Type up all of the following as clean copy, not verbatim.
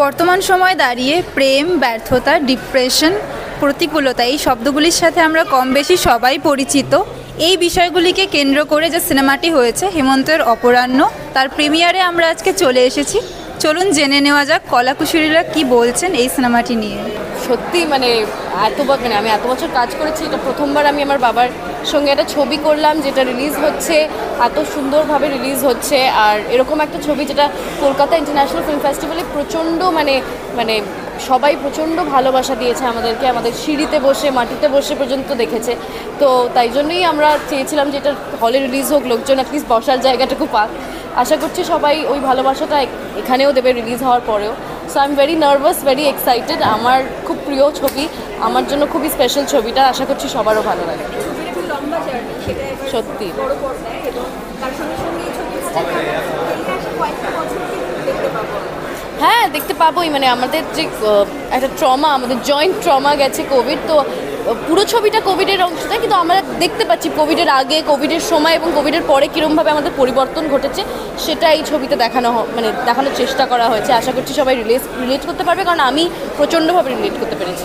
বর্তমান সময়ে দাঁড়িয়ে প্রেম, ব্যর্থতা, ডিপ্রেশন, প্রতিকূলতা এই শব্দগুলির সাথে আমরা কম বেশি সবাই পরিচিত। এই বিষয়গুলিকে কেন্দ্র করে যে সিনেমাটি হয়েছে হেমন্তের অপরাহ্ন, তার প্রিমিয়ারে আমরা আজকে চলে এসেছি। চলুন জেনে নেওয়া যাক কলাকুশলীরা কি বলছেন এই সিনেমাটি নিয়ে। সত্যি আমি এত বছর কাজ করেছি, এটা প্রথমবার আমি আমার বাবার সঙ্গে একটা ছবি করলাম যেটা রিলিজ হচ্ছে, এত সুন্দরভাবে রিলিজ হচ্ছে। আর এরকম একটা ছবি যেটা কলকাতা ইন্টারন্যাশনাল ফিল্ম ফেস্টিভ্যালে প্রচণ্ড মানে সবাই প্রচণ্ড ভালোবাসা দিয়েছে আমাদেরকে, আমাদের সিঁড়িতে বসে মাটিতে বসে পর্যন্ত দেখেছে। তো তাই জন্যই আমরা চেয়েছিলাম যে এটা হলে রিলিজ হোক, লোকজন অ্যাটলিস্ট বসার জায়গাটুকু পাক। আশা করছি সবাই ওই ভালোবাসাটা এখানেও দেবে রিলিজ হওয়ার পরেও। So I am very nervous, very excited. আমার খুব প্রিয় ছবি, আমার জন্য খুবই স্পেশাল ছবিটা। আশা করছি সবারও ভালো লাগে। সত্যি হ্যাঁ, দেখতে পাবোই। আমাদের যে একটা ট্রমা, আমাদের জয়েন্ট ট্রমা গেছে কোভিড, তো পুরো ছবিটা কোভিডের অংশটা, কিন্তু আমরা দেখতে পাচ্ছি কোভিডের আগে, কোভিডের সময় এবং কোভিডের পরে কীরকমভাবে আমাদের পরিবর্তন ঘটেছে, সেটা এই ছবিতে দেখানোর চেষ্টা করা হয়েছে। আশা করছি সবাই রিলেট করতে পারবে, কারণ আমি প্রচণ্ডভাবে রিলেট করতে পেরেছি।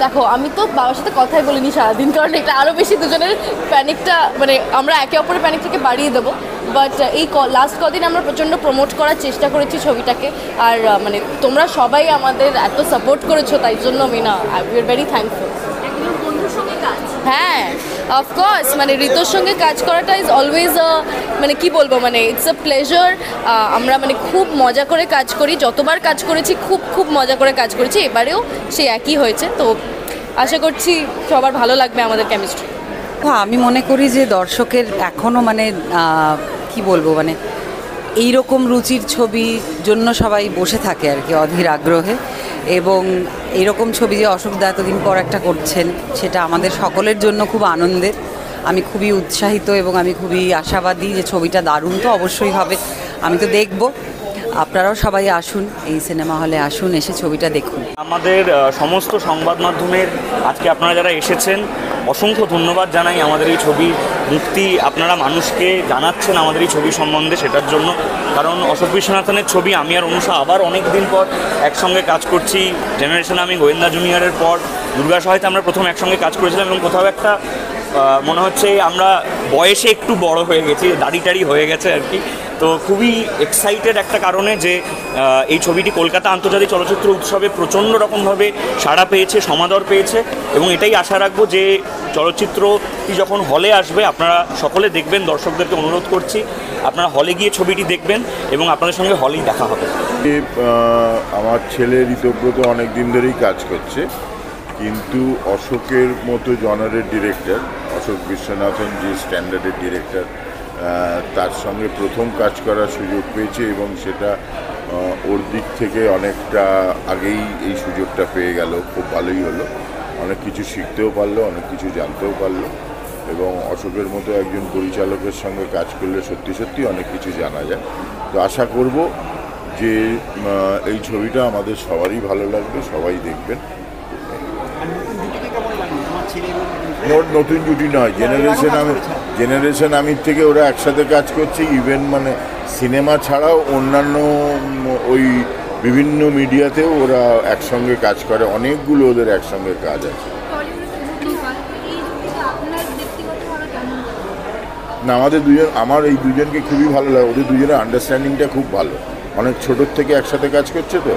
দেখো, আমি তো বাবার সাথে কথাই বলিনি সারাদিন, কারণ এটা আরও বেশি দুজনের প্যানিকটা, আমরা একে অপরের প্যানিকটাকে বাড়িয়ে দেবো। বাট এই লাস্ট কদিন আমরা প্রচণ্ড প্রমোট করার চেষ্টা করেছি ছবিটাকে। আর তোমরা সবাই আমাদের এত সাপোর্ট করেছো, তাই জন্য উই আর ভেরি থ্যাঙ্কফুল। হ্যাঁ, অফকোর্স ঋতুর সঙ্গে কাজ করাটা ইজ অলওয়েজ কি বলবো, ইটস আ প্লেজার। আমরা খুব মজা করে কাজ করি, যতবার কাজ করেছি খুব মজা করে কাজ করেছি, এবারেও সেই একই হয়েছে। তো আশা করছি সবার ভালো লাগবে আমাদের কেমিস্ট্রি। আমি মনে করি যে দর্শকের এখনও কি বলবো এইরকম রুচির ছবির জন্য সবাই বসে থাকে আর কি অধীর আগ্রহে, এবং এরকম ছবি যে অশোকদা এতদিন পর একটা করছেন, সেটা আমাদের সকলের জন্য খুব আনন্দের। আমি খুবই উৎসাহিত এবং আমি খুবই আশাবাদী যে ছবিটা দারুণ তো অবশ্যই হবে। আমি তো দেখব, আপনারাও সবাই আসুন, এই সিনেমা হলে আসুন, এসে ছবিটা দেখুন। আমাদের সমস্ত সংবাদ মাধ্যমের আজকে আপনারা যারা এসেছেন, অসংখ্য ধন্যবাদ জানাই। আমাদের এই ছবির মুক্তি আপনারা মানুষকে জানাচ্ছেন আমাদের এই ছবি সম্বন্ধে, সেটার জন্য। কারণ অশোক বিশ্বনাথনের ছবি আমি আর অনুষা আবার অনেক দিন পর একসঙ্গে কাজ করছি। জেনারেশন আমি গোয়েন্দা জুনিয়রের পর দুর্গা সহায়তা আমরা প্রথম একসঙ্গে কাজ করেছিলাম, এবং কোথাও একটা মনে হচ্ছে আমরা বয়সে একটু বড় হয়ে গেছি, দাড়ি হয়ে গেছে আর কি। তো খুবই এক্সাইটেড একটা কারণে যে এই ছবিটি কলকাতা আন্তর্জাতিক চলচ্চিত্র উৎসবে প্রচণ্ড রকমভাবে সাড়া পেয়েছে, সমাদর পেয়েছে, এবং এটাই আশা রাখবো যে চলচ্চিত্রটি যখন হলে আসবে আপনারা সকলে দেখবেন। দর্শকদেরকে অনুরোধ করছি আপনারা হলে গিয়ে ছবিটি দেখবেন এবং আপনাদের সঙ্গে হলেই দেখা হবে। আমার ছেলে ঋতব্রত অনেক দিন ধরেই কাজ করছে, কিন্তু অশোকের মতো জনারের ডিরেক্টর, অশোক বিশ্বনাথন যে স্ট্যান্ডার্ডের ডিরেক্টর, তার সঙ্গে প্রথম কাজ করার সুযোগ পেয়েছে, এবং সেটা ওর দিক থেকে অনেকটা আগেই এই সুযোগটা পেয়ে গেল। খুব ভালোই হলো, অনেক কিছু শিখতেও পারলো, অনেক কিছু জানতেও পারলো, এবং অশোকের মতো একজন পরিচালকের সঙ্গে কাজ করলে সত্যি অনেক কিছু জানা যায়। তো আশা করব যে এই ছবিটা আমাদের সবারই ভালো লাগবে, সবাই দেখবেন। নতুন জুটি নয়, জেনারেশন আমির থেকে ওরা একসাথে কাজ করছে। ইভেন সিনেমা ছাড়াও অন্যান্য ওই বিভিন্ন মিডিয়াতেও ওরা একসঙ্গে কাজ করে, অনেকগুলো ওদের একসঙ্গে কাজ আছে। না, আমার এই দুজনকে খুবই ভালো লাগে। ওদের দুজনের আন্ডারস্ট্যান্ডিংটা খুব ভালো, অনেক ছোটোর থেকে একসাথে কাজ করছে, তো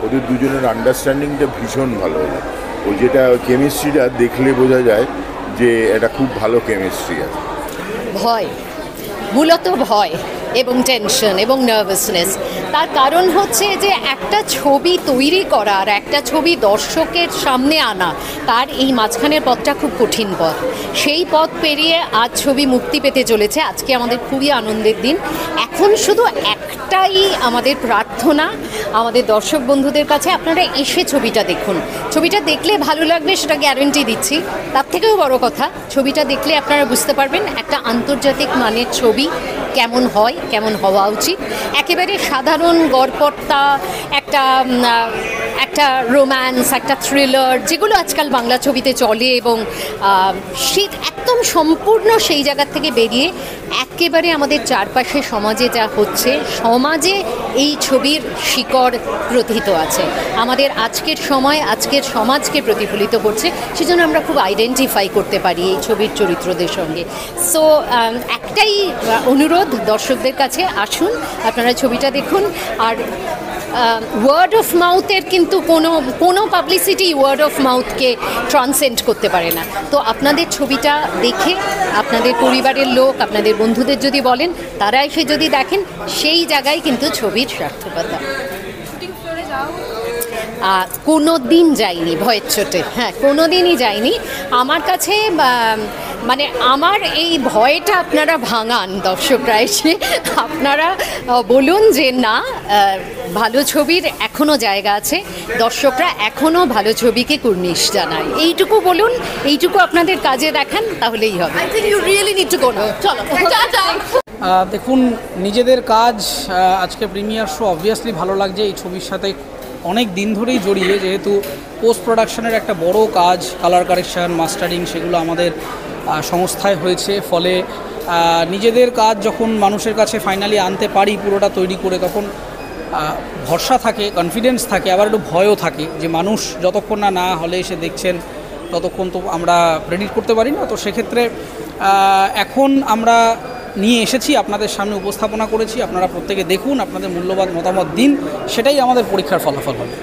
ওদের দুজনের আন্ডারস্ট্যান্ডিংটা ভীষণ ভালো হলো। ওই যেটা কেমিস্ট্রিটা দেখলে বোঝা যায় যে এটা খুব ভালো কেমিস্ট্রি আছে। মূলত ভয় এবং টেনশন এবং নার্ভাসনেস, তার কারণ হচ্ছে যে একটা ছবি তৈরি করা আর একটা ছবি দর্শকের সামনে আনা, তার এই মাঝখানের পথটা খুব কঠিন পথ। সেই পথ পেরিয়ে আজ ছবি মুক্তি পেতে চলেছে। আজকে আমাদের খুবই আনন্দের দিন। এখন শুধু একটাই আমাদের প্রার্থনা আমাদের দর্শক বন্ধুদের কাছে, আপনারা এসে ছবিটা দেখুন। ছবিটা দেখলে ভালো লাগবে, সেটা গ্যারান্টি দিচ্ছি। তার থেকেও বড় কথা, ছবিটা দেখলে আপনারা বুঝতে পারবেন একটা আন্তর্জাতিক মানের ছবি কেমন হয়, কেমন হওয়া উচিত। একেবারে সাধারণ গড়পড়তা একটা রোম্যান্স, একটা থ্রিলার, যেগুলো আজকাল বাংলা ছবিতে চলে, এবং শীত একদম সম্পূর্ণ সেই জায়গা থেকে বেরিয়ে একেবারে আমাদের চারপাশে সমাজে যা হচ্ছে, সমাজে এই ছবির শিকড় প্রথিত আছে, আমাদের আজকের সময়, আজকের সমাজকে প্রতিফলিত করছে, সেজন্য আমরা খুব আইডেন্টিফাই করতে পারি এই ছবির চরিত্রদের সঙ্গে। সো একটাই অনুরোধ দর্শকদের কাছে, আসুন আপনারা ছবিটা দেখুন। আর ওয়ার্ড অফ মাউথের কিন্তু কোনো পাবলিসিটি ওয়ার্ড অফ মাউথকে ট্রান্সেন্ড করতে পারে না। তো আপনাদের ছবিটা দেখে আপনাদের পরিবারের লোক, আপনাদের বন্ধুদের যদি বলেন, তারা এসে যদি দেখেন, সেই জায়গায় কিন্তু ছবির সার্থকতা। কোনো দিন যাইনি ভয়ের চোটে, হ্যাঁ কোনো দিনই যাইনি। আমার কাছে মানে আমার এই ভয়টা আপনারা ভাঙান দর্শকরা এসে, আপনারা বলুন যে না, ভালো ছবির এখনও জায়গা আছে, দর্শকরা এখনও ভালো ছবিকে কুর্নিশ জানায়, এইটুকু বলুন, এইটুকু আপনাদের কাজে দেখান, তাহলেই হবে। I think you really need to go now. চলো টাটা। দেখুন, নিজেদের কাজ, আজকে প্রিমিয়ার শো অবভিয়াসলি ভালো লাগছে। এই ছবির সাথে অনেক দিন ধরেই জড়িয়ে, যেহেতু পোস্ট প্রোডাকশনের একটা বড় কাজ, কালার কারেকশন, মাস্টারিং, সেগুলো আমাদের সংস্থায় হয়েছে। ফলে নিজেদের কাজ যখন মানুষের কাছে ফাইনালি আনতে পারি পুরোটা তৈরি করে, তখন ভরসা থাকে, কনফিডেন্স থাকে, আবার একটু ভয়ও থাকে যে মানুষ যতক্ষণ না হলে এসে দেখছেন ততক্ষণ তো আমরা প্রেডিক্ট করতে পারি না। তো সেক্ষেত্রে এখন আমরা নিয়ে এসেছি, আপনাদের সামনে উপস্থাপনা করেছি, আপনারা প্রত্যেকে দেখুন, আপনাদের মূল্যবান মতামত দিন, সেটাই আমাদের পরীক্ষার ফলাফল হবে।